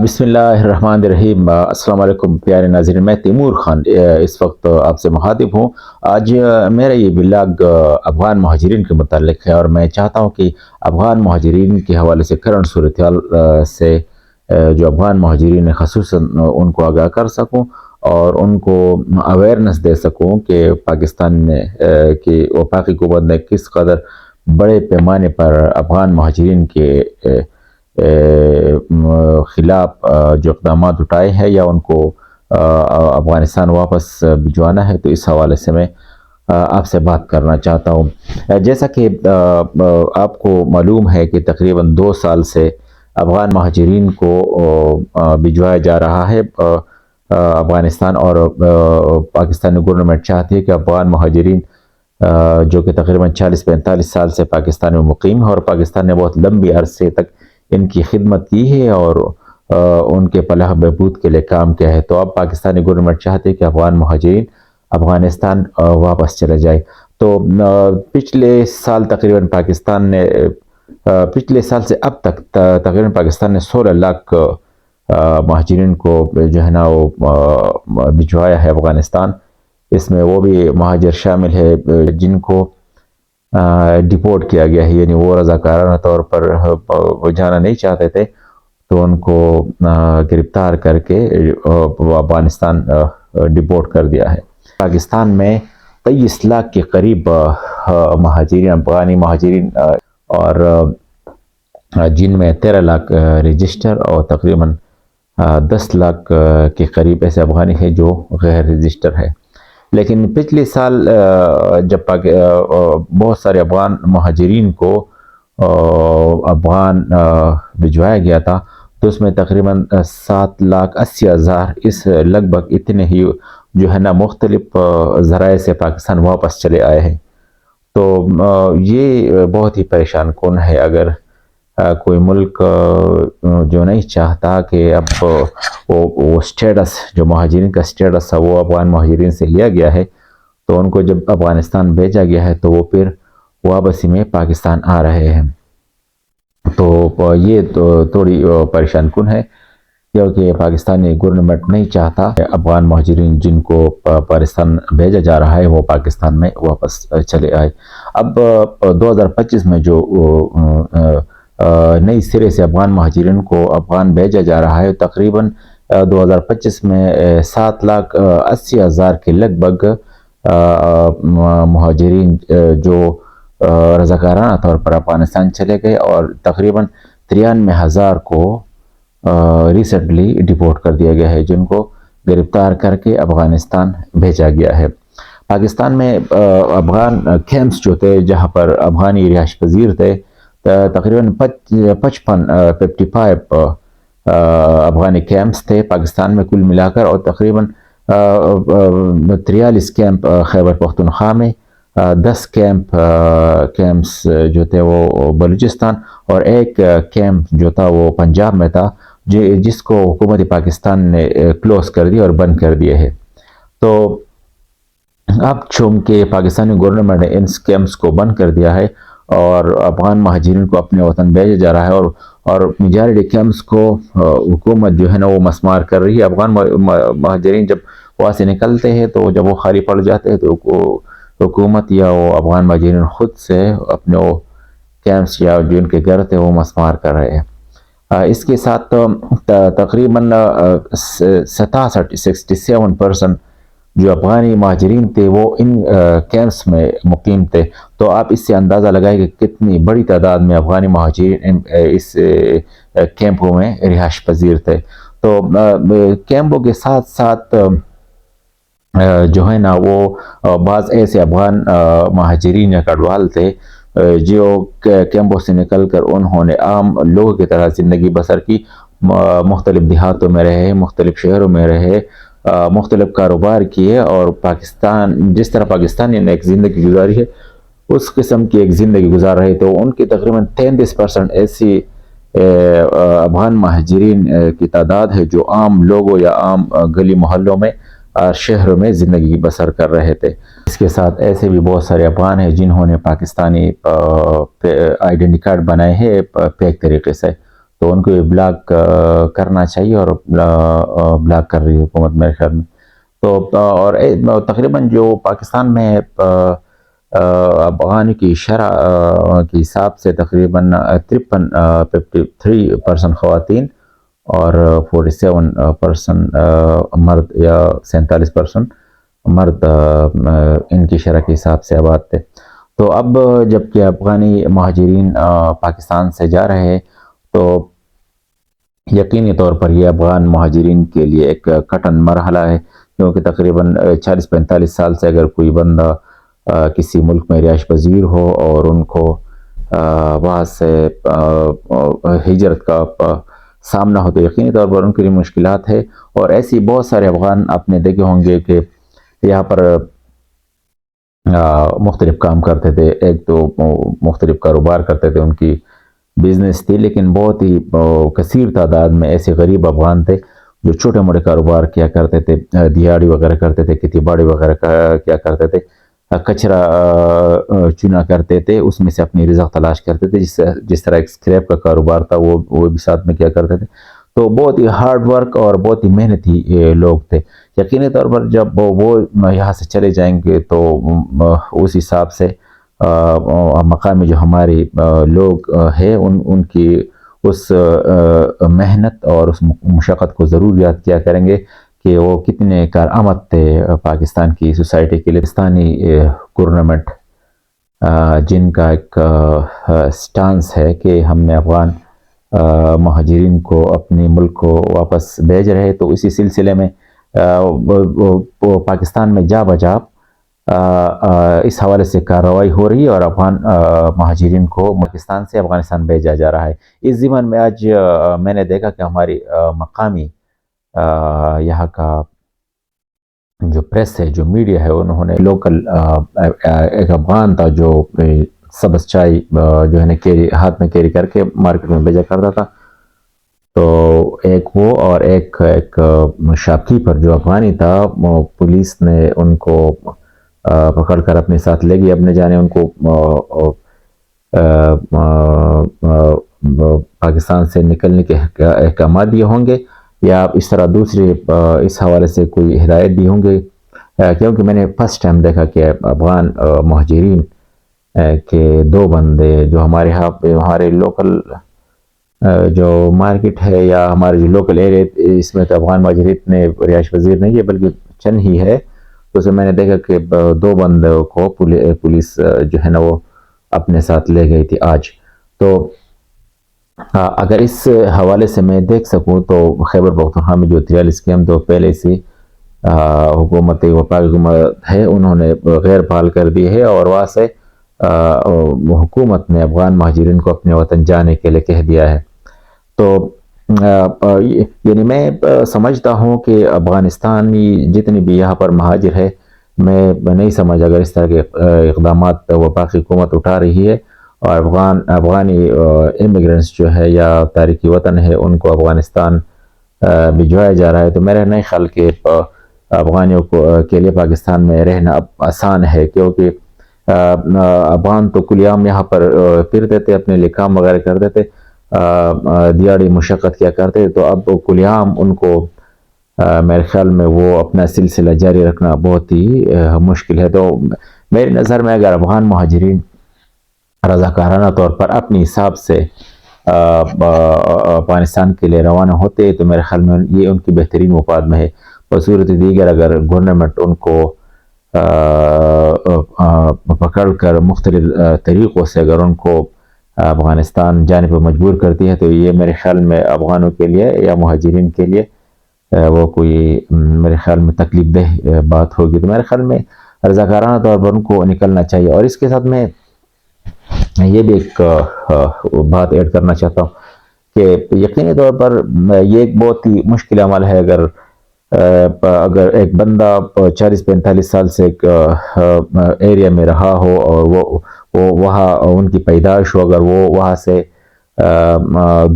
بسم اللہ الرحمن الرحیم۔ السلام علیکم پیارے ناظرین، میں تیمور خان اس وقت آپ سے مخاطب ہوں۔ آج میرا یہ بلاگ افغان مہاجرین کے متعلق ہے، اور میں چاہتا ہوں کہ افغان مہاجرین کے حوالے سے کرنٹ صورتحال سے جو افغان مہاجرین خصوصاً ان کو آگاہ کر سکوں اور ان کو اویئرنس دے سکوں کہ پاکستان میں کہ وفاقی حکومت نے کس قدر بڑے پیمانے پر افغان مہاجرین کے خلاف جو اقدامات اٹھائے ہیں یا ان کو افغانستان واپس بھجوانا ہے، تو اس حوالے سے میں آپ سے بات کرنا چاہتا ہوں۔ جیسا کہ آپ کو معلوم ہے کہ تقریباً 2 سال سے افغان مہاجرین کو بھجوایا جا رہا ہے افغانستان، اور پاکستانی گورنمنٹ چاہتی ہے کہ افغان مہاجرین جو کہ تقریباً 40-45 سال سے پاکستان میں مقیم ہے، اور پاکستان نے بہت لمبی عرصے تک ان کی خدمت کی ہے اور ان کے فلاح بہبود کے لیے کام کیا ہے، تو اب پاکستانی گورنمنٹ چاہتے ہیں کہ افغان مہاجرین افغانستان واپس چلے جائے۔ تو پچھلے سال تقریباً پچھلے سال سے اب تک تقریباً پاکستان نے 16 لاکھ مہاجرین کو جو ہے نا وہ بھجوایا ہے افغانستان۔ اس میں وہ بھی مہاجر شامل ہے جن کو ڈپورٹ کیا گیا ہے، یعنی وہ رضاکارانہ طور پر وہ جانا نہیں چاہتے تھے، تو ان کو گرفتار کر کے افغانستان ڈپورٹ کر دیا ہے۔ پاکستان میں 23 لاکھ کے قریب مہاجرین، افغانی مہاجرین، اور جن میں 13 لاکھ رجسٹر اور تقریباً 10 لاکھ کے قریب ایسے افغانی ہیں جو غیر رجسٹر ہے۔ لیکن پچھلے سال جب بہت سارے افغان مہاجرین کو افغان بھجوایا گیا تھا، تو اس میں تقریباً 7,80,000 اس لگ بھگ اتنے ہی جو ہے نا مختلف ذرائع سے پاکستان واپس چلے آئے ہیں۔ تو یہ بہت ہی پریشان کن ہے اگر کوئی ملک جو نہیں چاہتا کہ اب وہ سٹیٹس جو مہاجرین کا سٹیٹس ہے وہ افغان مہاجرین سے لیا گیا ہے، تو ان کو جب افغانستان بھیجا گیا ہے تو وہ پھر واپسی میں پاکستان آ رہے ہیں۔ تو یہ تھوڑی پریشان کن ہے، کیونکہ پاکستانی گورنمنٹ نہیں چاہتا افغان مہاجرین جن کو پاکستان بھیجا جا رہا ہے وہ پاکستان میں واپس چلے آئے۔ اب 2025 میں جو نئی سرے سے افغان مہاجرین کو افغان بھیجا جا رہا ہے، تقریباً 2025 میں 7,80,000 کے لگ بھگ مہاجرین جو رضاکارانہ طور پر افغانستان چلے گئے، اور تقریباً 93,000 کو ریسنٹلی ڈپورٹ کر دیا گیا ہے، جن کو گرفتار کر کے افغانستان بھیجا گیا ہے۔ پاکستان میں افغان کیمپس جو تھے جہاں پر افغانی رہائش پذیر تھے، تقریباً 55 افغانی کیمپس تھے پاکستان میں کل ملا کر، اور تقریباً 43 کیمپ خیبر پختونخوا میں، 10 کیمپس جو تھے وہ بلوچستان، اور ایک کیمپ جو تھا وہ پنجاب میں تھا، جس کو حکومت پاکستان نے کلوز کر دیا اور بند کر دیا ہے۔ تو اب چونکہ پاکستانی گورنمنٹ نے ان کیمپس کو بند کر دیا ہے اور افغان مہاجرین کو اپنے وطن بھیجا جا رہا ہے، اور میجارٹی کیمپس کو حکومت جو ہے نا وہ مسمار کر رہی ہے۔ افغان مہاجرین جب وہاں سے نکلتے ہیں تو جب وہ خالی پڑ جاتے ہیں تو حکومت یا وہ افغان مہاجرین خود سے اپنے وہ کیمپس یا جو ان کے گھر تھے وہ مسمار کر رہے ہیں۔ اس کے ساتھ تقریباً 67% جو افغانی مہاجرین تھے وہ ان کیمپس میں مقیم تھے۔ تو آپ اس سے اندازہ لگائیں کہ کتنی بڑی تعداد میں افغانی مہاجرین اس کیمپوں میں رہائش پذیر تھے۔ تو کیمپوں کے ساتھ ساتھ جو ہے نا وہ بعض ایسے افغان مہاجرین یا کڈوال تھے جو کیمپوں سے نکل کر انہوں نے عام لوگوں کی طرح زندگی بسر کی، مختلف دیہاتوں میں رہے، مختلف شہروں میں رہے، مختلف کاروبار کیے، اور پاکستان جس طرح پاکستانی نے ایک زندگی گزاری ہے اس قسم کی ایک زندگی گزار رہے تھے۔ ان کی تقریباً 33% ایسی افغان مہاجرین کی تعداد ہے جو عام لوگوں یا عام گلی محلوں میں شہروں میں زندگی بسر کر رہے تھے۔ اس کے ساتھ ایسے بھی بہت سارے افغان ہیں جنہوں نے پاکستانی آئیڈینٹی کارڈ بنائے ہیں فیک طریقے سے، تو ان کو بلاک کرنا چاہیے، اور بلاک کر رہی ہے حکومت میرے خیال میں. تو اور تقریباً جو پاکستان میں افغان کی شرح کے حساب سے تقریباً 53% خواتین اور 47% مرد یا 47% مرد ان کی شرح کے حساب سے آباد تھے. تو اب جب کہ افغانی مہاجرین پاکستان سے جا رہے ہیں تو یقینی طور پر یہ افغان مہاجرین کے لیے ایک کٹن مرحلہ ہے، کیونکہ تقریباً 40-45 سال سے اگر کوئی بندہ کسی ملک میں رہائش پذیر ہو اور ان کو وہاں سے ہجرت کا سامنا ہو تو یقینی طور پر ان کے لیے مشکلات ہے. اور ایسی بہت سارے افغان آپ نے دیکھے ہوں گے کہ یہاں پر مختلف کام کرتے تھے. ایک تو مختلف کاروبار کرتے تھے، ان کی بزنس تھی، لیکن بہت ہی کثیر تعداد میں ایسے غریب افغان تھے جو چھوٹے موٹے کاروبار کیا کرتے تھے، دیہڑی وغیرہ کرتے تھے، کھیتی باڑی وغیرہ کیا کرتے تھے، کچرا چنا کرتے تھے، اس میں سے اپنی رزق تلاش کرتے تھے. جس طرح ایک اسکریپ کا کاروبار تھا وہ بھی ساتھ میں کیا کرتے تھے. تو بہت ہی ہارڈ ورک اور بہت ہی محنتی لوگ تھے. یقینی طور پر جب وہ یہاں سے چلے جائیں گے تو اس حساب سے مقامی جو ہمارے لوگ ہیں ان کی اس محنت اور اس مشقت کو ضرور یاد کیا کریں گے کہ وہ کتنے کارآمد تھے پاکستان کی سوسائٹی کے لیے. پاکستانی گورنمنٹ جن کا ایک سٹانس ہے کہ ہم نے افغان مہاجرین کو اپنے ملک کو واپس بھیج رہے، تو اسی سلسلے میں پاکستان میں جا بجا اس حوالے سے کارروائی ہو رہی ہے اور افغان مہاجرین کو پاکستان سے افغانستان بھیجا جا رہا ہے. اس ضمن میں آج میں نے دیکھا کہ ہماری مقامی یہاں کا جو پریس ہے، جو میڈیا ہے، انہوں نے لوکل ایک افغان تھا جو سبز چائے جو ہے ہاتھ میں کیری کر کے مارکیٹ میں بھیجا کرتا تھا. تو ایک وہ اور ایک شاپ کیپر جو افغانی تھا، پولیس نے ان کو پکڑ کر اپنے ساتھ لے گئی. اب نہ جانے ان کو پاکستان سے نکلنے کے احکامات دیے ہوں گے یا اس طرح دوسرے اس حوالے سے کوئی ہدایت دی ہوں گے، کیونکہ میں نے فرسٹ ٹائم دیکھا کہ افغان مہاجرین کے 2 بندے جو ہمارے لوکل جو مارکیٹ ہے یا ہمارے جو لوکل ایریا، اس میں تو افغان مہاجرین اتنے رہائش پذیر نہیں ہے بلکہ چند ہی ہے. تو اسے میں نے دیکھا کہ 2 بندوں کو پولیس جو ہے نا وہ اپنے ساتھ لے گئی تھی آج. تو اگر اس حوالے سے میں دیکھ سکوں تو خیبر پختونخوا میں جو 43 کیمپ تو پہلے سے حکومت وفاقی حکومت ہے انہوں نے غیر فعال کر دی ہے، اور وہاں سے حکومت نے افغان مہاجرین کو اپنے وطن جانے کے لیے کہہ دیا ہے. تو یعنی میں سمجھتا ہوں کہ افغانستانی جتنی بھی یہاں پر مہاجر ہے، میں نہیں سمجھ اگر اس طرح کے اقدامات وفاقی حکومت اٹھا رہی ہے اور افغانی امیگرینٹس جو ہے یا تارکین وطن ہے ان کو افغانستان بھجوایا جا رہا ہے، تو میرا نہیں خیال کہ افغانیوں کے لیے پاکستان میں رہنا اب آسان ہے. کیونکہ افغان تو کل عام یہاں پر پھرتے تھے، اپنے لیے کام وغیرہ کرتے تھے، دیہڑی مشقت کیا کرتے، تو اب کل عام ان کو میرے خیال میں وہ اپنا سلسلہ جاری رکھنا بہت ہی مشکل ہے. تو میری نظر میں اگر افغان مہاجرین رضاکارانہ طور پر اپنی حساب سے افغانستان کے لیے روانہ ہوتے تو میرے خیال میں یہ ان کی بہترین مفاد میں ہے. بصورت دیگر اگر گورنمنٹ ان کو پکڑ کر مختلف طریقوں سے اگر ان کو افغانستان جانے پر مجبور کرتی ہے تو یہ میرے خیال میں افغانوں کے لیے یا مہاجرین کے لیے وہ کوئی میرے خیال میں تکلیف دہ بات ہوگی. تو میرے خیال میں رضاکارانہ طور پر ان کو نکلنا چاہیے. اور اس کے ساتھ میں یہ بھی ایک بات ایڈ کرنا چاہتا ہوں کہ یقینی طور پر یہ ایک بہت ہی مشکل عمل ہے اگر ایک بندہ 40-45 سال سے ایک ایریا میں رہا ہو اور وہ وہاں ان کی پیدائش ہو، اگر وہ وہاں سے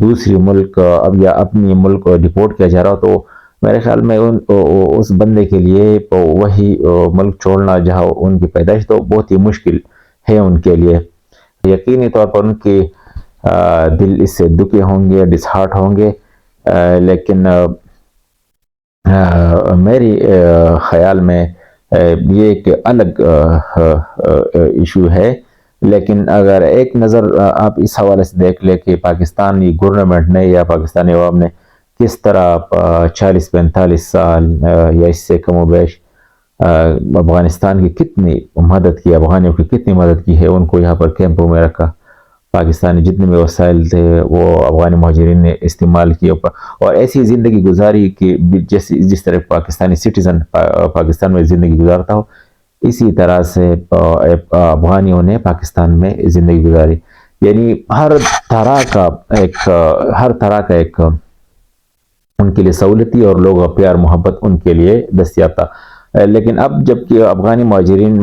دوسری ملک اب یا اپنی ملک ڈپورٹ کیا جا رہا ہو، تو میرے خیال میں اس بندے کے لیے وہی ملک چھوڑنا جہاں ان کی پیدائش تو بہت ہی مشکل ہے ان کے لیے. یقینی طور پر ان کی دل اس سے دکھے ہوں گے، ڈس ہارٹ ہوں گے، لیکن میری خیال میں یہ ایک الگ ایشو ہے۔ لیکن اگر ایک نظر آپ اس حوالے سے دیکھ لیں کہ پاکستانی گورنمنٹ نے یا پاکستانی عوام نے کس طرح 40-45 سال یا اس سے کم و بیش افغانستان کی کتنی مدد کی، افغانیوں کی کتنی مدد کی ہے، ان کو یہاں پر کیمپوں میں رکھا، پاکستانی جتنے بھی وسائل تھے وہ افغانی مہاجرین نے استعمال کیے اور ایسی زندگی گزاری کہ جس طرح پاکستانی سٹیزن پاکستان میں زندگی گزارتا ہو، اسی طرح سے افغانیوں نے پاکستان میں زندگی گزاری، یعنی ہر طرح کا ایک ان کے لیے سہولتی اور لوگ پیار محبت ان کے لیے دستیاب تھا۔ لیکن اب جب کہ افغانی مہاجرین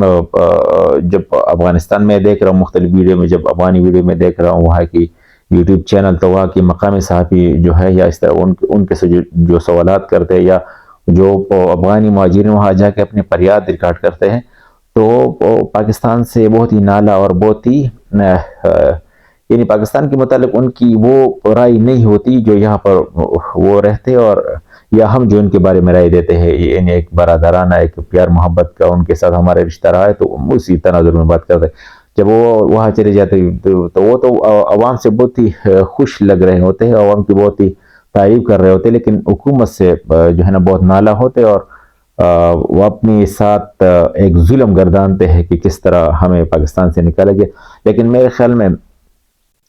جب افغانستان میں دیکھ رہا ہوں، مختلف ویڈیو میں جب افغانی ویڈیو میں دیکھ رہا ہوں، وہاں کی یوٹیوب چینل تو وہاں کی مقامی صحافی جو ہے یا اس طرح ان کے سے جو سوالات کرتے ہیں یا جو افغانی مہاجرین وہاں جا کے اپنے فریاد ریکارڈ کرتے ہیں، تو پاکستان سے بہت ہی نالا اور بہت ہی یعنی پاکستان کے متعلق ان کی وہ رائے نہیں ہوتی جو یہاں پر وہ رہتے، اور یا ہم جو ان کے بارے میں رائے دیتے ہیں، یعنی ایک برادرانہ ایک پیار محبت کا ان کے ساتھ ہمارے رشتہ رہا ہے تو اسی تناظر میں بات کرتے ہیں۔ جب وہ وہاں چلے جاتے تو وہ تو عوام سے بہت ہی خوش لگ رہے ہوتے ہیں، عوام کی بہت ہی تعریف کر رہے ہوتے، لیکن حکومت سے جو ہے نا بہت نالا ہوتے، اور وہ اپنے ساتھ ایک ظلم گردانتے ہیں کہ کس طرح ہمیں پاکستان سے نکالا گیا۔ لیکن میرے خیال میں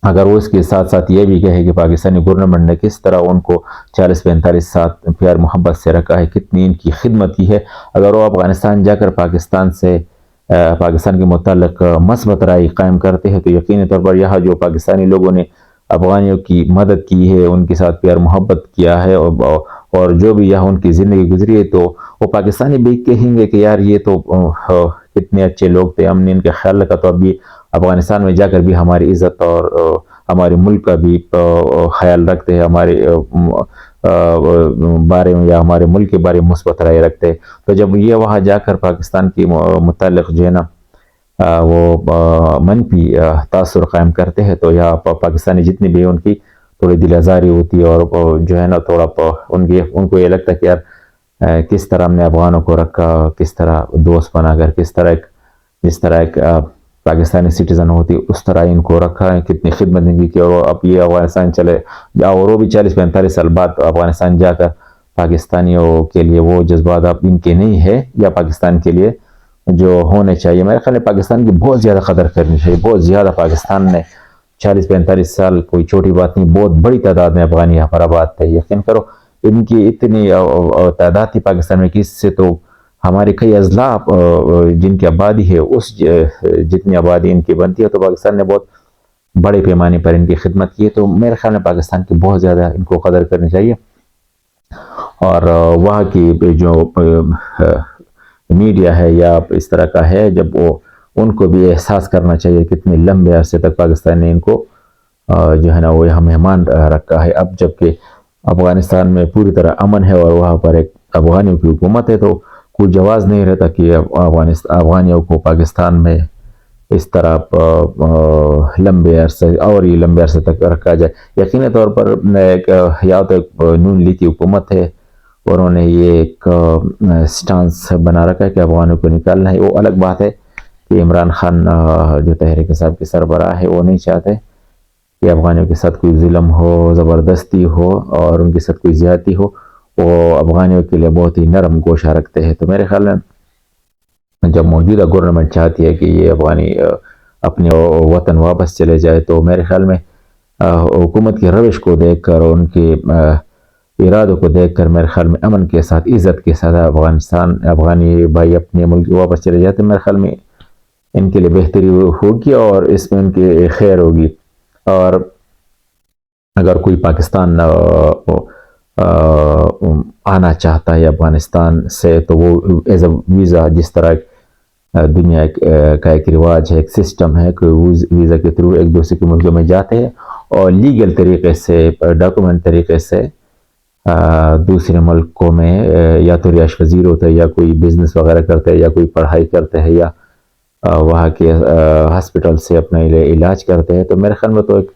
اگر وہ اس کے ساتھ ساتھ یہ بھی کہے کہ پاکستانی گورنمنٹ نے کس طرح ان کو 40-45 سال پیار محبت سے رکھا ہے، کتنی ان کی خدمت کی ہے، اگر وہ افغانستان جا کر پاکستان کے متعلق مثبت رائے قائم کرتے ہیں تو یقینی طور پر یہاں جو پاکستانی لوگوں نے افغانیوں کی مدد کی ہے، ان کے ساتھ پیار محبت کیا ہے، اور جو بھی یہاں ان کی زندگی گزری ہے، تو وہ پاکستانی بھی کہیں گے کہ یار یہ تو کتنے اچھے لوگ تھے، ہم نے ان کا خیال رکھا، تو ابھی افغانستان میں جا کر بھی ہماری عزت اور ہمارے ملک کا بھی خیال رکھتے ہیں، ہمارے بارے میں یا ہمارے ملک کے بارے میں مثبت رائے رکھتے ہیں۔ تو جب یہ وہاں جا کر پاکستان کے متعلق جو ہے نا وہ منفی تاثر قائم کرتے ہیں، تو یہاں پاکستانی جتنی بھی ان کی تھوڑی دل آزاری ہوتی ہے، اور جو ہے نا تھوڑا ان کو یہ لگتا ہے کہ یار کس طرح ہم نے افغانوں کو رکھا، کس طرح دوست بنا کر، جس طرح ایک پاکستانی سٹیزن ہوتی اس طرح ان کو رکھا ہے، کتنی خدمت نہیں کی، اور اب یہ افغانستان چلے اور وہ بھی 40-45 سال بعد افغانستان جا کر پاکستانیوں کے لیے وہ جذبات اب ان کے نہیں ہے یا پاکستان کے لیے جو ہونے چاہیے۔ میرے خیال میں پاکستان کی بہت زیادہ قدر کرنی چاہیے، بہت زیادہ۔ پاکستان نے 40-45 سال کوئی چھوٹی بات نہیں، بہت بڑی تعداد میں افغانی یہاں پر آباد تھے، یقین کرو ان کی اتنی تعداد تھی پاکستان میں کہ اس سے تو ہمارے کئی اضلاع جن کی آبادی ہے اس جتنی آبادی ان کی بنتی ہے، تو پاکستان نے بہت بڑے پیمانے پر ان کی خدمت کی ہے۔ تو میرے خیال میں پاکستان کی بہت زیادہ ان کو قدر کرنی چاہیے، اور وہاں کی جو میڈیا ہے یا اس طرح کا ہے، جب وہ ان کو بھی احساس کرنا چاہیے کتنے لمبے عرصے تک پاکستان نے ان کو جو ہے نا وہ یہاں مہمان رکھا ہے۔ اب جب کہ افغانستان میں پوری طرح امن ہے اور وہاں پر ایک افغانیوں کی حکومت ہے، تو کوئی جواز نہیں رہتا کہ افغانیوں کو پاکستان میں اس طرح لمبے عرصے تک رکھا جائے۔ یقینی طور پر یا تو ایک نون لیگی حکومت ہے، انہوں نے یہ ایک سٹانس بنا رکھا ہے کہ افغانوں کو نکالنا ہے۔ وہ الگ بات ہے کہ عمران خان جو تحریک انصاف کے سربراہ ہے، وہ نہیں چاہتے کہ افغانیوں کے ساتھ کوئی ظلم ہو، زبردستی ہو اور ان کے ساتھ کوئی زیادتی ہو۔ وہ افغانیوں کے لیے بہت ہی نرم گوشہ رکھتے ہیں۔ تو میرے خیال میں جب موجودہ گورنمنٹ چاہتی ہے کہ یہ افغانی اپنے وطن واپس چلے جائے، تو میرے خیال میں حکومت کی روش کو دیکھ کر، ان کے ارادوں کو دیکھ کر، میرے خیال میں امن کے ساتھ، عزت کے ساتھ افغانی بھائی اپنے ملک واپس چلے جاتے، میرے خیال میں ان کے لیے بہتری ہوگی اور اس میں ان کی خیر ہوگی۔ اور اگر کوئی پاکستان آنا چاہتا ہے افغانستان سے، تو وہ ایز اے ویزا، جس طرح دنیا کا ایک رواج ہے، ایک سسٹم ہے کہ ویزا کے تھرو ایک دوسرے کے ملکوں میں جاتے ہیں اور لیگل طریقے سے، ڈاکومنٹ طریقے سے دوسرے ملکوں میں یا تو رہائش پذیر ہوتے ہیں، یا کوئی بزنس وغیرہ کرتے ہیں، یا کوئی پڑھائی کرتے ہیں، یا وہاں کے ہاسپٹل سے اپنے علاج کرتے ہیں۔ تو میرے خیال میں تو ایک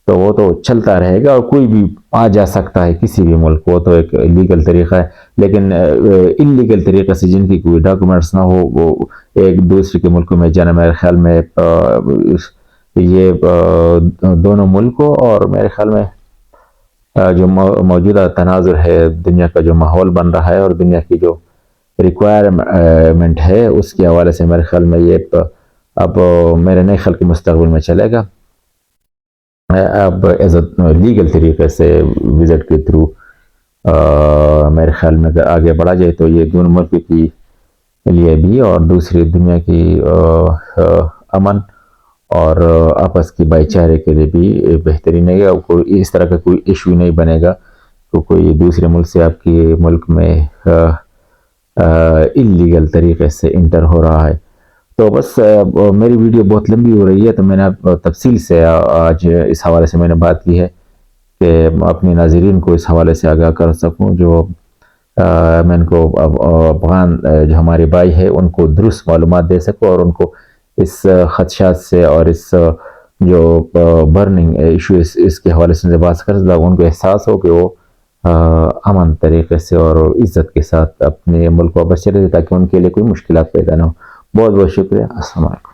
تو وہ تو چلتا رہے گا اور کوئی بھی آ جا سکتا ہے کسی بھی ملک، وہ تو ایک لیگل طریقہ ہے. لیکن انلیگل طریقے سے جن کی کوئی ڈاکومنٹس نہ ہو وہ ایک دوسرے کے ملکوں میں جانا، میرے خیال میں یہ دونوں ملکوں اور میرے خیال میں جو موجودہ تناظر ہے، دنیا کا جو ماحول بن رہا ہے اور دنیا کی جو ریکوائرمنٹ ہے اس کے حوالے سے میرے خیال میں یہ اب میرے نہیں خیال کے مستقبل میں چلے گا. اب ایز اے لیگل طریقے سے وزٹ کے تھرو میرے خیال میں اگر آگے بڑھا جائے تو یہ دونوں ملک کی لیے بھی اور دوسری دنیا کی امن اور آپس کی بھائی چارے کے لیے بھی بہترین ہے. کوئی اس طرح کا کوئی ایشو نہیں بنے گا تو کوئی دوسرے ملک سے آپ کے ملک میں انلیگل طریقے سے انٹر ہو رہا ہے. تو بس میری ویڈیو بہت لمبی ہو رہی ہے تو میں نے تفصیل سے آج اس حوالے سے میں نے بات کی ہے کہ اپنے ناظرین کو اس حوالے سے آگاہ کر سکوں. جو میں ان کو افغان جو ہمارے بھائی ہیں ان کو درست معلومات دے سکوں اور ان کو اس خدشات سے اور اس جو برننگ ایشو اس کے حوالے سے بات کر سکتا ان کو احساس ہو کہ وہ امن طریقے سے اور عزت کے ساتھ اپنے ملک کو واپس چلے تاکہ ان کے لیے کوئی مشکلات پیدا نہ ہو. بہت بہت شکریہ. السلام علیکم.